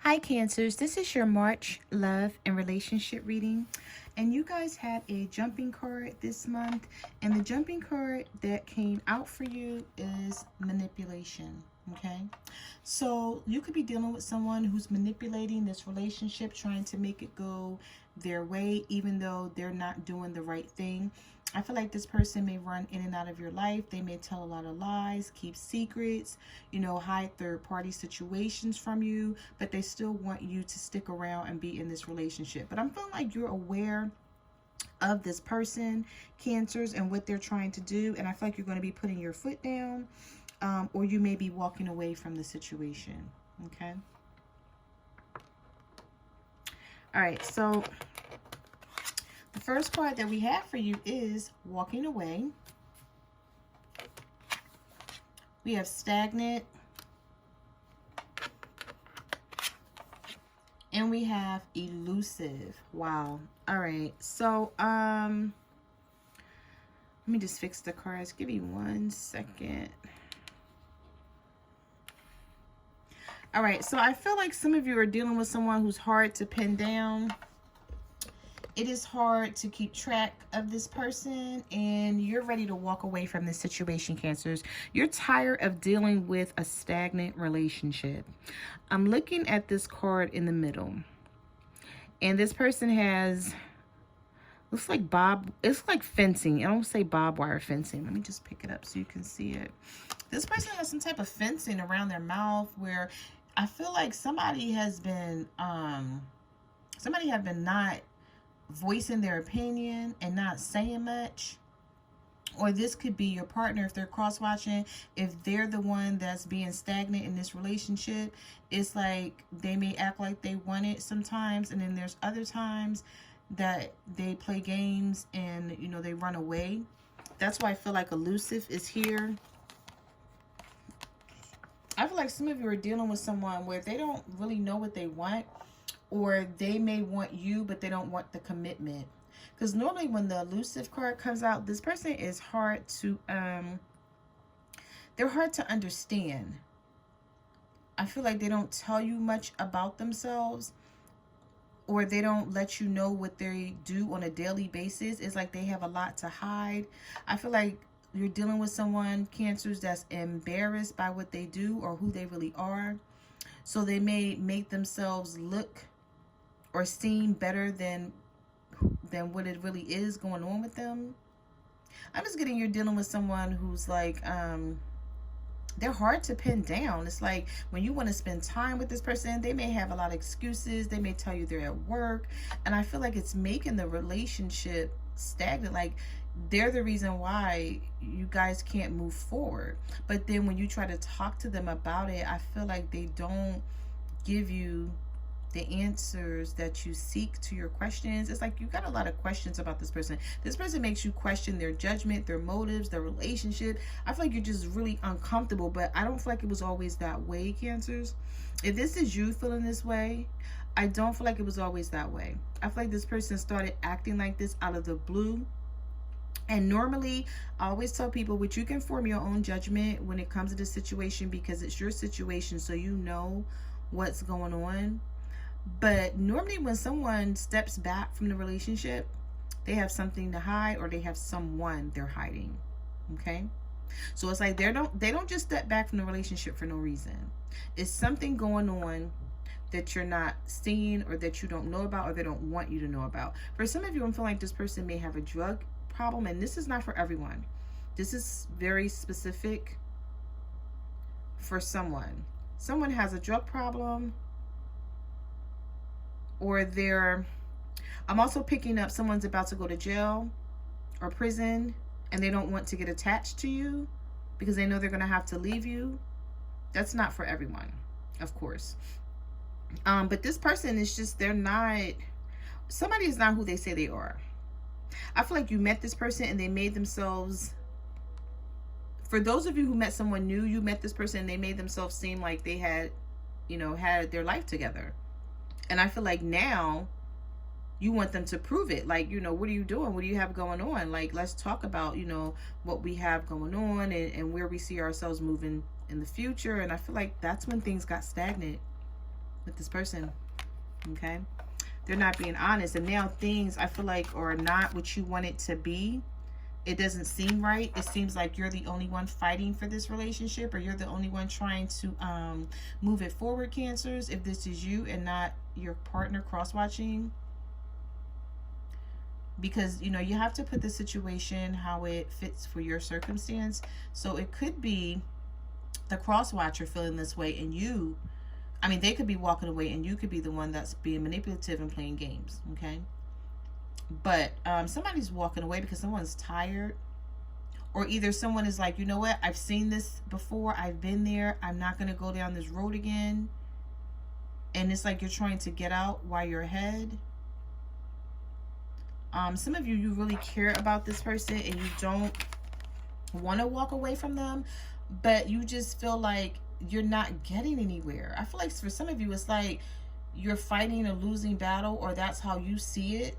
Hi, Cancers. This is your March love and relationship reading. And you guys had a jumping card this month. And the jumping card that came out for you is manipulation. Okay. So you could be dealing with someone who's manipulating this relationship, trying to make it go their way, even though they're not doing the right thing. I feel like this person may run in and out of your life. They may tell a lot of lies, keep secrets, hide third party situations from you, but they still want you to stick around and be in this relationship. But I'm feeling like you're aware of this person, Cancers, and what they're trying to do. And I feel like you're going to be putting your foot down, or you may be walking away from the situation. Okay. All right. So the first card that we have for you is walking away. We have stagnant. And we have elusive. Wow. All right. So, let me just fix the cards. Give me 1 second. All right. So I feel like some of you are dealing with someone who's hard to pin down. It is hard to keep track of this person, and you're ready to walk away from this situation, Cancers. You're tired of dealing with a stagnant relationship. I'm looking at this card in the middle, and this person has, looks like it's like fencing. I don't say barbed wire fencing. Let me just pick it up so you can see it. This person has some type of fencing around their mouth where I feel like somebody has been not voicing their opinion and not saying much. Or this could be your partner if they're cross-watching. If they're the one that's being stagnant in this relationship, it's like they may act like they want it sometimes, and then there's other times that they play games and they run away. That's why I feel like elusive is here. I feel like some of you are dealing with someone where they don't really know what they want, or they may want you, but they don't want the commitment. Because normally when the elusive card comes out, this person is hard to, they're hard to understand. I feel like they don't tell you much about themselves, or they don't let you know what they do on a daily basis. It's like they have a lot to hide. I feel like you're dealing with someone, Cancers, that's embarrassed by what they do or who they really are. So they may make themselves look or seem better than what it really is going on with them. I'm just getting you're dealing with someone who's like, they're hard to pin down. It's like when you want to spend time with this person, they may have a lot of excuses. They may tell you they're at work. And I feel like it's making the relationship stagnant. Like they're the reason why you guys can't move forward. But then when you try to talk to them about it, I feel like they don't give you the answers that you seek to your questions. It's like you got a lot of questions about this person. This person makes you question their judgment, their motives, their relationship. I feel like you're just really uncomfortable, but I don't feel like it was always that way, Cancers. If this is you feeling this way, I don't feel like it was always that way. I feel like this person started acting like this out of the blue. And normally, I always tell people, but you can form your own judgment when it comes to this situation because it's your situation, so you know what's going on. But normally when someone steps back from the relationship, they have something to hide, or they have someone they're hiding. Okay? So it's like they don't just step back from the relationship for no reason. It's something going on that you're not seeing, or that you don't know about, or they don't want you to know about. For some of you, I'm feeling like this person may have a drug problem, and this is not for everyone. This is very specific for someone. Someone has a drug problem, or I'm also picking up someone's about to go to jail or prison, and they don't want to get attached to you because they know they're going to have to leave you. That's not for everyone, of course. But this person is just, somebody is not who they say they are. I feel like you met this person and they made themselves, for those of you who met someone new, you met this person and they made themselves seem like they had their life together. And I feel like now you want them to prove it. Like, what are you doing? What do you have going on? Like, let's talk about, what we have going on and where we see ourselves moving in the future. And I feel like that's when things got stagnant. with this person. Okay, they're not being honest, and now things, I feel like, are not what you want it to be. It doesn't seem right. It seems like you're the only one fighting for this relationship, or you're the only one trying to move it forward, Cancers, if this is you and not your partner cross-watching. Because, you know, you have to put the situation how it fits for your circumstance. So it could be the cross-watcher feeling this way, and you, I mean, they could be walking away and you could be the one that's being manipulative and playing games, okay? But somebody's walking away because someone's tired, or either someone is like, you know what, I've seen this before, I've been there, I'm not going to go down this road again. And it's like you're trying to get out while you're ahead. Some of you, you really care about this person and you don't want to walk away from them, but you just feel like you're not getting anywhere. I feel like for some of you, it's like you're fighting a losing battle, or that's how you see it.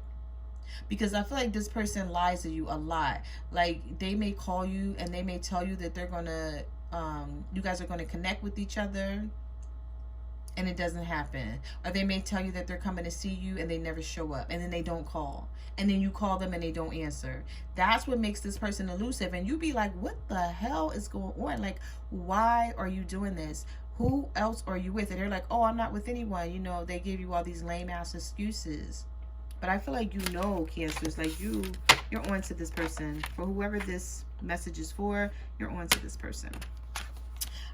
Because I feel like this person lies to you a lot. Like, they may call you and they may tell you that they're going to, you guys are going to connect with each other, and it doesn't happen. Or they may tell you that they're coming to see you and they never show up, and then they don't call, and then you call them and they don't answer. That's what makes this person elusive. And you be like, what the hell is going on? Like, why are you doing this? Who else are you with? And they're like, oh, I'm not with anyone. You know, they give you all these lame ass excuses. But I feel like, you know, Cancers, like you're on to this person. For whoever this message is for, you're on to this person.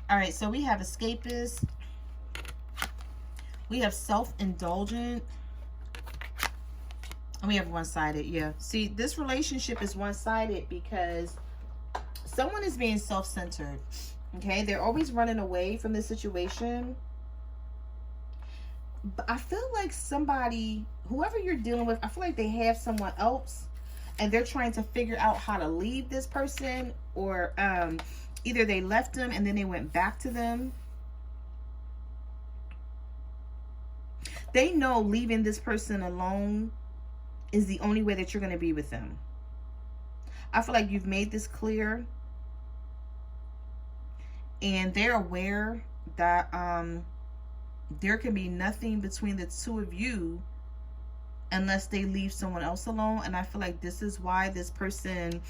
All right, so we have escapist. We have self-indulgent. And we have one-sided. Yeah. See, this relationship is one-sided because someone is being self-centered. Okay? They're always running away from the situation. But I feel like somebody, whoever you're dealing with, I feel like they have someone else and they're trying to figure out how to leave this person, or either they left them and then they went back to them. They know leaving this person alone is the only way that you're going to be with them. I feel like you've made this clear. And they're aware that there can be nothing between the two of you unless they leave someone else alone. And I feel like this is why this person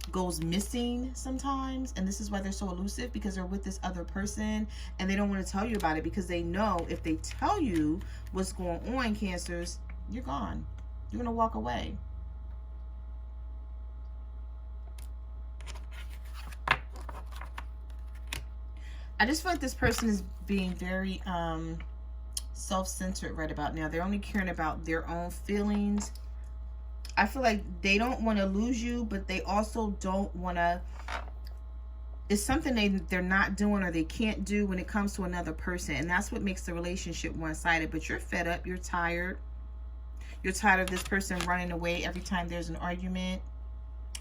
goes missing sometimes, and this is why they're so elusive, because they're with this other person and they don't want to tell you about it, because they know if they tell you what's going on, Cancers, you're gone. You're gonna walk away. I just feel like this person is being very self-centered right about now. They're only caring about their own feelings. I feel like they don't want to lose you, but they also don't want to, it's something they're not doing or they can't do when it comes to another person. And that's what makes the relationship one-sided. But you're fed up. You're tired. You're tired of this person running away every time there's an argument,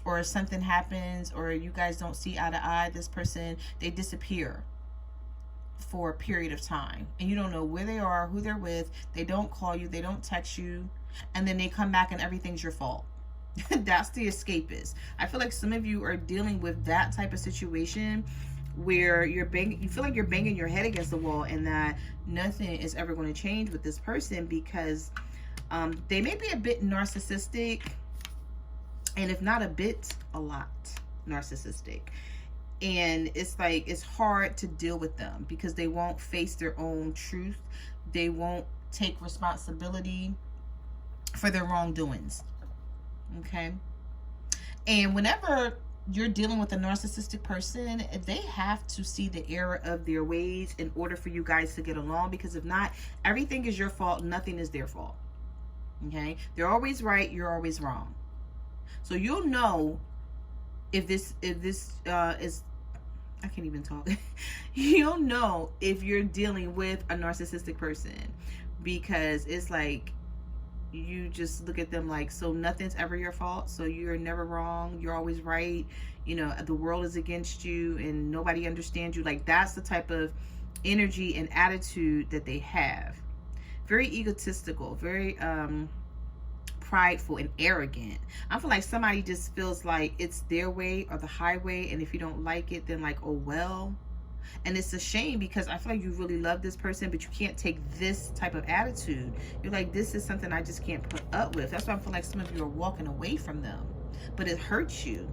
or something happens, or you guys don't see eye to eye. This person, they disappear for a period of time. And you don't know where they are, who they're with. They don't call you. They don't text you. And then they come back and everything's your fault. That's the escapist. I feel like some of you are dealing with that type of situation where you feel like you're banging your head against the wall, and that nothing is ever going to change with this person, because they may be a bit narcissistic, and if not a bit, a lot narcissistic. And it's like, it's hard to deal with them because they won't face their own truth. They won't take responsibility for their wrongdoings. Okay? And whenever you're dealing with a narcissistic person, they have to see the error of their ways in order for you guys to get along, because if not, everything is your fault, nothing is their fault. Okay? They're always right, you're always wrong. So you'll know if this is, I can't even talk. You'll know if you're dealing with a narcissistic person, because it's like, you just look at them like, so nothing's ever your fault, so you're never wrong, you're always right, you know, the world is against you and nobody understands you. Like, that's the type of energy and attitude that they have. Very egotistical, very prideful and arrogant. I feel like somebody just feels like it's their way or the highway, and if you don't like it, then like, oh well. And it's a shame because I feel like you really love this person, but you can't take this type of attitude. You're like, this is something I just can't put up with. That's why I feel like some of you are walking away from them. But it hurts you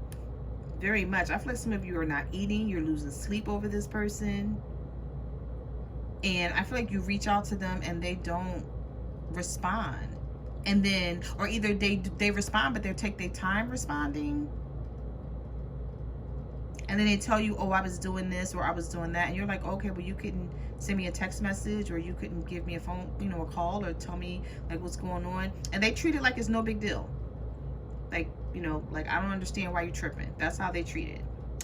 very much. I feel like some of you are not eating. You're losing sleep over this person. And I feel like you reach out to them and they don't respond. And then, or either they respond, but they take their time responding. And then they tell you, oh, I was doing this or I was doing that. And you're like, okay, well, you couldn't send me a text message, or you couldn't give me a phone, a call, or tell me like what's going on. And they treat it like it's no big deal. Like, like, I don't understand why you're tripping. That's how they treat it.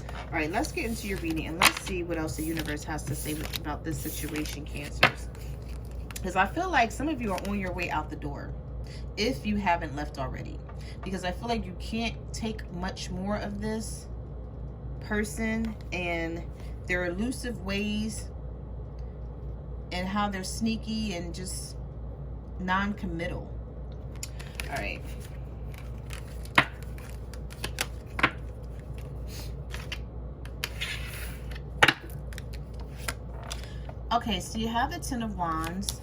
All right, let's get into your reading and let's see what else the universe has to say about this situation, Cancers. Because I feel like some of you are on your way out the door, if you haven't left already. Because I feel like you can't take much more of this person and their elusive ways and how they're sneaky and just non-committal. All right. Okay, so you have the Ten of Wands.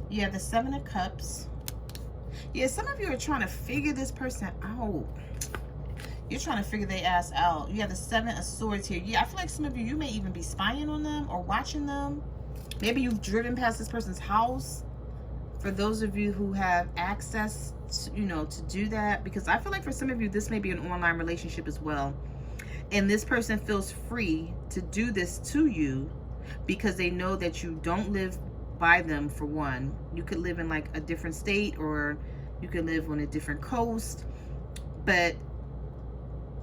You have the Seven of Cups. Yeah, some of you are trying to figure this person out. You're trying to figure their ass out. You have the Seven of Swords here. Yeah, I feel like some of you may even be spying on them or watching them. Maybe you've driven past this person's house. For those of you who have access to, to do that. Because I feel like for some of you, this may be an online relationship as well. And this person feels free to do this to you because they know that you don't live by them, for one. You could live in like a different state, or you could live on a different coast. But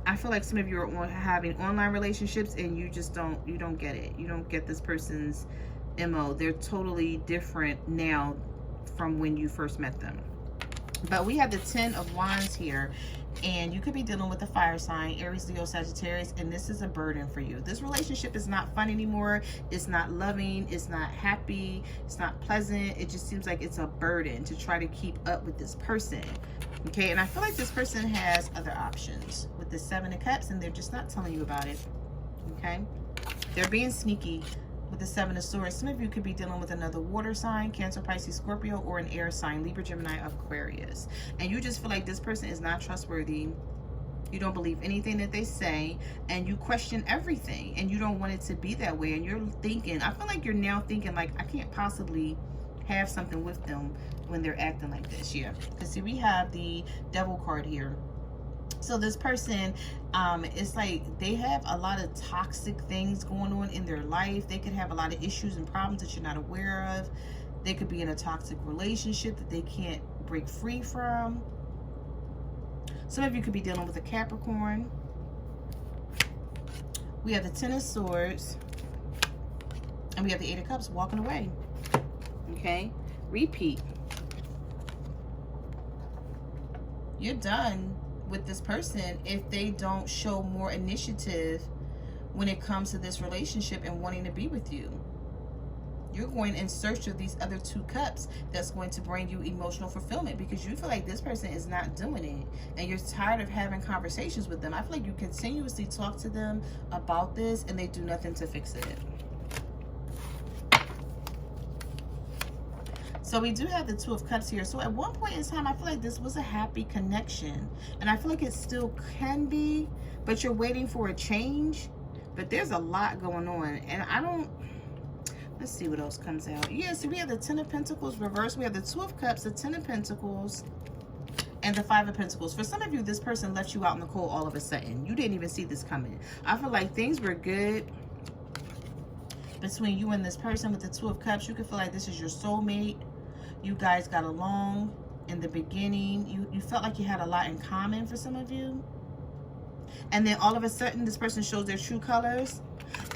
I feel like some of you are having online relationships and you just don't get it. You don't get this person's MO. They're totally different now from when you first met them. But we have the Ten of Wands here. And you could be dealing with a fire sign, Aries, Leo, Sagittarius, and this is a burden for you. This relationship is not fun anymore. It's not loving. It's not happy. It's not pleasant. It just seems like it's a burden to try to keep up with this person. Okay, and I feel like this person has other options with the Seven of Cups, and they're just not telling you about it. Okay, they're being sneaky with the Seven of Swords. Some of you could be dealing with another water sign, Cancer, Pisces, Scorpio, or an air sign, Libra, Gemini, Aquarius. And you just feel like this person is not trustworthy. You don't believe anything that they say, and you question everything, and you don't want it to be that way. And you're thinking, I feel like you're now thinking like, I can't possibly have something with them when they're acting like this. Yeah, because see, we have the Devil card here. So this person, it's like they have a lot of toxic things going on in their life. They could have a lot of issues and problems that you're not aware of. They could be in a toxic relationship that they can't break free from. Some of you could be dealing with a Capricorn. We have the Ten of Swords. And we have the Eight of Cups, walking away. Okay? Repeat. You're done with this person if they don't show more initiative when it comes to this relationship and wanting to be with you. You're going in search of these other two cups that's going to bring you emotional fulfillment, because you feel like this person is not doing it and you're tired of having conversations with them. I feel like you continuously talk to them about this and they do nothing to fix it. So we do have the Two of Cups here. So at one point in time, I feel like this was a happy connection. And I feel like it still can be, but you're waiting for a change. But there's a lot going on. And I don't, let's see what else comes out. Yeah, so we have the Ten of Pentacles reversed. We have the Two of Cups, the Ten of Pentacles, and the Five of Pentacles. For some of you, this person left you out in the cold all of a sudden. You didn't even see this coming. I feel like things were good between you and this person with the Two of Cups. You could feel like this is your soulmate. You guys got along in the beginning. You felt like you had a lot in common for some of you. And then all of a sudden, this person shows their true colors.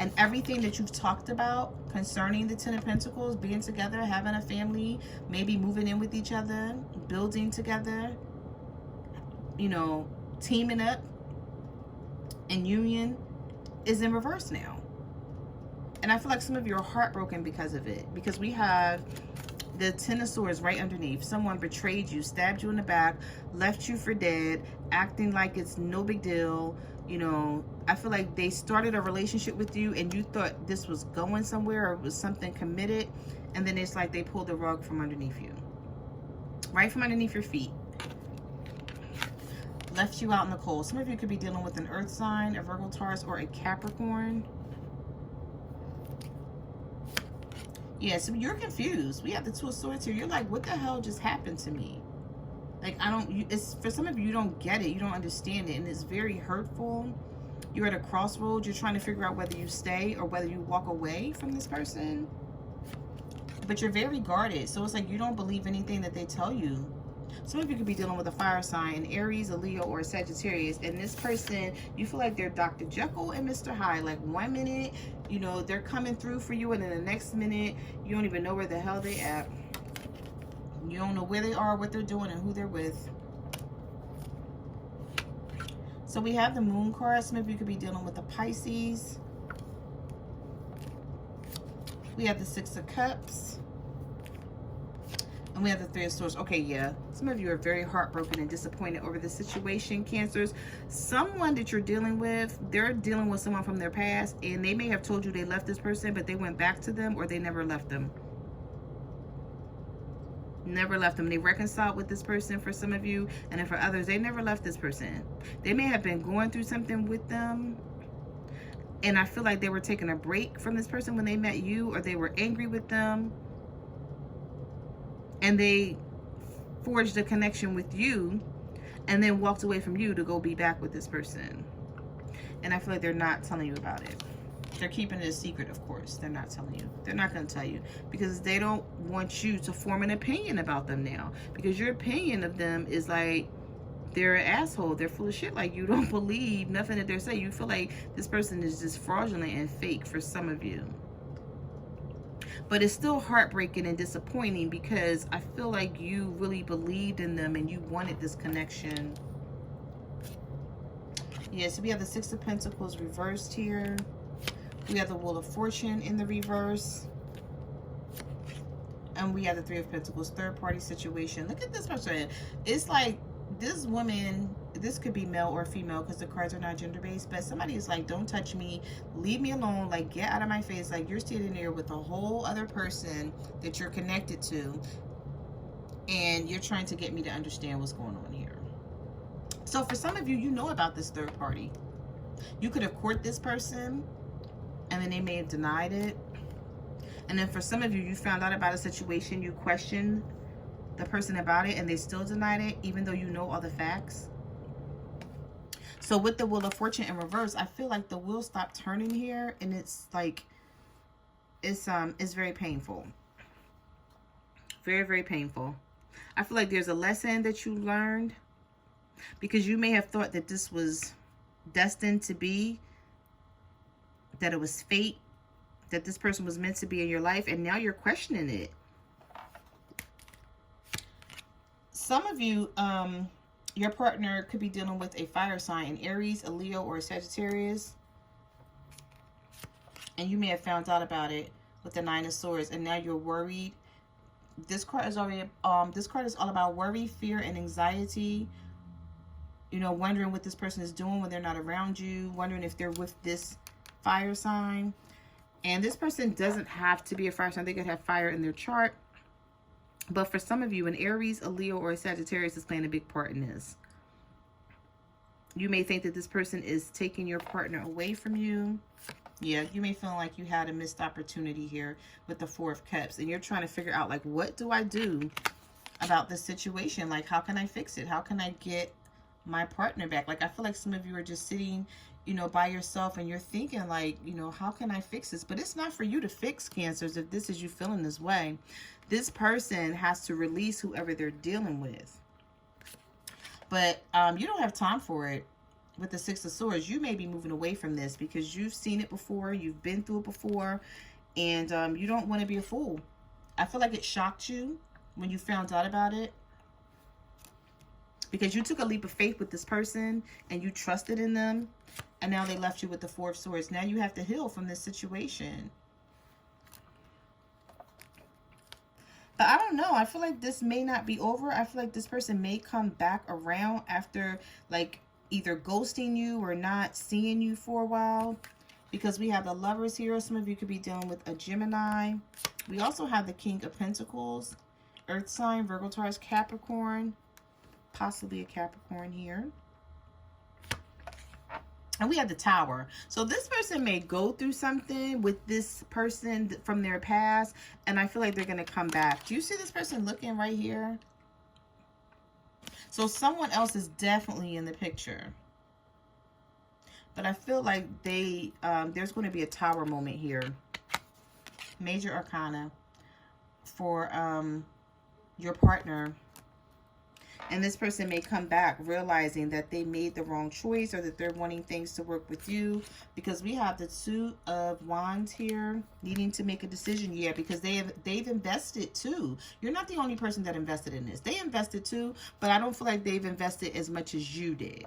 And everything that you've talked about concerning the Ten of Pentacles, being together, having a family, maybe moving in with each other, building together, teaming up in union, is in reverse now. And I feel like some of you are heartbroken because of it. Because we have the Ten of Swords right underneath. Someone betrayed you, stabbed you in the back, left you for dead, acting like it's no big deal. You know, I feel like they started a relationship with you and you thought this was going somewhere or it was something committed, and then it's like they pulled the rug from underneath you, right from underneath your feet, left you out in the cold. Some of you could be dealing with an earth sign, a Virgo, Taurus, or a Capricorn. Yeah, so you're confused. We have the Two of Swords here. You're like, what the hell just happened to me? Like, it's for some of you, you don't get it. You don't understand it. And it's very hurtful. You're at a crossroads. You're trying to figure out whether you stay or whether you walk away from this person. But you're very guarded. So it's like you don't believe anything that they tell you. Some of you could be dealing with a fire sign, an Aries, a Leo, or a Sagittarius. And this person, you feel like they're Dr. Jekyll and Mr. Hyde. Like, one minute, you know, they're coming through for you. And then the next minute, you don't even know where the hell they at. You don't know where they are, what they're doing, and who they're with. So we have the Moon card. Some of you could be dealing with the Pisces. We have the Six of Cups. And we have the Three of Swords. Okay, yeah. Some of you are very heartbroken and disappointed over the situation, Cancers. Someone that you're dealing with, they're dealing with someone from their past, and they may have told you they left this person, but they went back to them, or they never left them. Never left them. They reconciled with this person for some of you, and then for others, they never left this person. They may have been going through something with them, and I feel like they were taking a break from this person when they met you, or they were angry with them, and they forged a connection with you, and then walked away from you to go be back with this person. And I feel like they're not telling you about it. They're keeping it a secret, of course. They're not telling you. They're not going to tell you because they don't want you to form an opinion about them now. Because your opinion of them is like they're an asshole. They're full of shit. Like, you don't believe nothing that they're saying. You feel like this person is just fraudulent and fake for some of you. But it's still heartbreaking and disappointing because I feel like you really believed in them and you wanted this connection. Yeah, so we have the Six of Pentacles reversed here. We have the Wheel of Fortune in the reverse. And we have the Three of Pentacles, third party situation. Look at this person. It's like this woman, this could be male or female because the cards are not gender based, but somebody is like, don't touch me, leave me alone, like get out of my face. Like you're sitting there with a whole other person that you're connected to, and you're trying to get me to understand what's going on here. So for some of you, you know about this third party. You could have courted this person, and then they may have denied it. And then for some of you, you found out about a situation, you questioned the person about it, and they still denied it, even though you know all the facts. So with the Wheel of Fortune in reverse, I feel like the wheel stopped turning here, and it's like, it's very painful. Very, very painful. I feel like there's a lesson that you learned, because you may have thought that this was destined to be, that it was fate, that this person was meant to be in your life, and now you're questioning it. Some of you, your partner could be dealing with a fire sign, an Aries, a Leo, or a Sagittarius, and you may have found out about it with the Nine of Swords, and now you're worried. This card is already, this card is all about worry, fear, and anxiety. You know, wondering what this person is doing when they're not around you, wondering if they're with this fire sign. And this person doesn't have to be a fire sign. They could have fire in their chart. But for some of you, an Aries, a Leo, or a Sagittarius is playing a big part in this. You may think that this person is taking your partner away from you. Yeah, you may feel like you had a missed opportunity here with the Four of Cups. And you're trying to figure out, like, what do I do about this situation? Like, how can I fix it? How can I get my partner back? Like, I feel like some of you are just sitting, you know, by yourself, and you're thinking like, you know, how can I fix this? But it's not for you to fix, Cancers, if this is you feeling this way. This person has to release whoever they're dealing with. But you don't have time for it. With the Six of Swords, you may be moving away from this because you've seen it before, you've been through it before, and you don't want to be a fool. I feel like it shocked you when you found out about it, because you took a leap of faith with this person and you trusted in them, and now they left you with the Four of Swords. Now you have to heal from this situation. But I don't know. I feel like this may not be over. I feel like this person may come back around after, like, either ghosting you or not seeing you for a while. Because we have the Lovers here. Some of you could be dealing with a Gemini. We also have the King of Pentacles, Earth sign, Virgo, Taurus, Capricorn. Possibly a Capricorn here. And we have the Tower. So this person may go through something with this person from their past, and I feel like they're going to come back. Do you see this person looking right here? So someone else is definitely in the picture. But I feel like there's going to be a Tower moment here. Major Arcana for your partner. And this person may come back realizing that they made the wrong choice, or that they're wanting things to work with you. Because we have the Two of Wands here, needing to make a decision. Yeah, because they've invested too. You're not the only person that invested in this. They invested too, but I don't feel like they've invested as much as you did.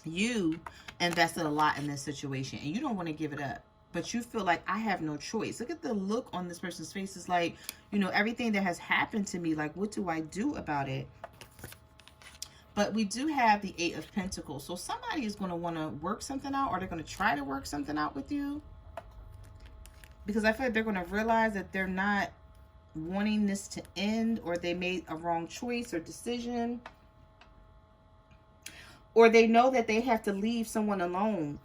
You invested a lot in this situation, and you don't want to give it up. But you feel like, I have no choice. Look at the look on this person's face. It's like, you know, everything that has happened to me, like, what do I do about it? But we do have the Eight of Pentacles. So somebody is going to want to work something out, or they're going to try to work something out with you. Because I feel like they're going to realize that they're not wanting this to end, or they made a wrong choice or decision. Or they know that they have to leave someone alone.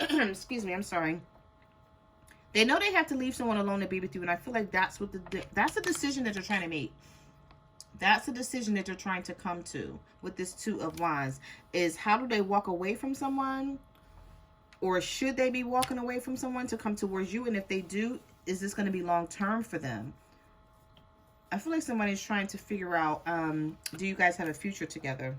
Excuse me, I'm sorry. They know they have to leave someone alone to be with you. And I feel like that's what that's the decision that they're trying to make. That's the decision that they're trying to come to with this Two of Wands. Is how do they walk away from someone? Or should they be walking away from someone to come towards you? And if they do, is this going to be long term for them? I feel like somebody's trying to figure out, do you guys have a future together?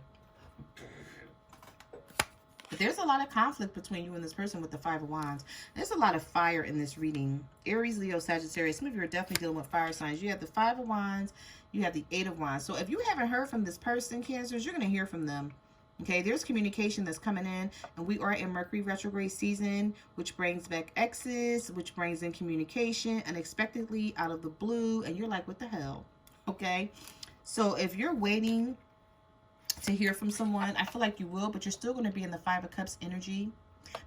But there's a lot of conflict between you and this person with the Five of Wands. There's a lot of fire in this reading. Aries, Leo, Sagittarius. Some of you are definitely dealing with fire signs. You have the Five of Wands. You have the Eight of Wands. So if you haven't heard from this person, Cancers, you're going to hear from them. Okay, there's communication that's coming in. And we are in Mercury retrograde season, which brings back exes, which brings in communication unexpectedly out of the blue. And you're like, what the hell? Okay, so if you're waiting to hear from someone, I feel like you will, but you're still going to be in the Five of Cups energy,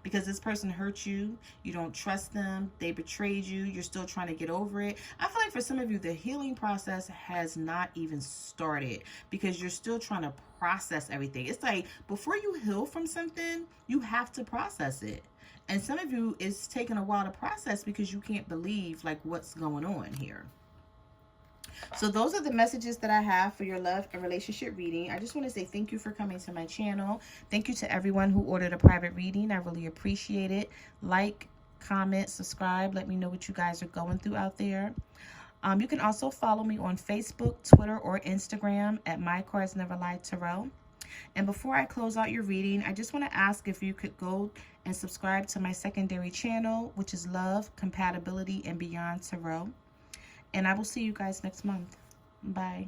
because this person hurt you. You don't trust them. They betrayed you. You're still trying to get over it. I feel like for some of you, the healing process has not even started, because you're still trying to process everything. It's like, before you heal from something, you have to process it. And some of you, it's taking a while to process because you can't believe like what's going on here. So those are the messages that I have for your love and relationship reading. I just want to say thank you for coming to my channel. Thank you to everyone who ordered a private reading. I really appreciate it. Like, comment, subscribe. Let me know what you guys are going through out there. You can also follow me on Facebook, Twitter, or Instagram at My Cards Never Lie Tarot. And before I close out your reading, I just want to ask if you could go and subscribe to my secondary channel, which is Love, Compatibility, and Beyond Tarot. And I will see you guys next month. Bye.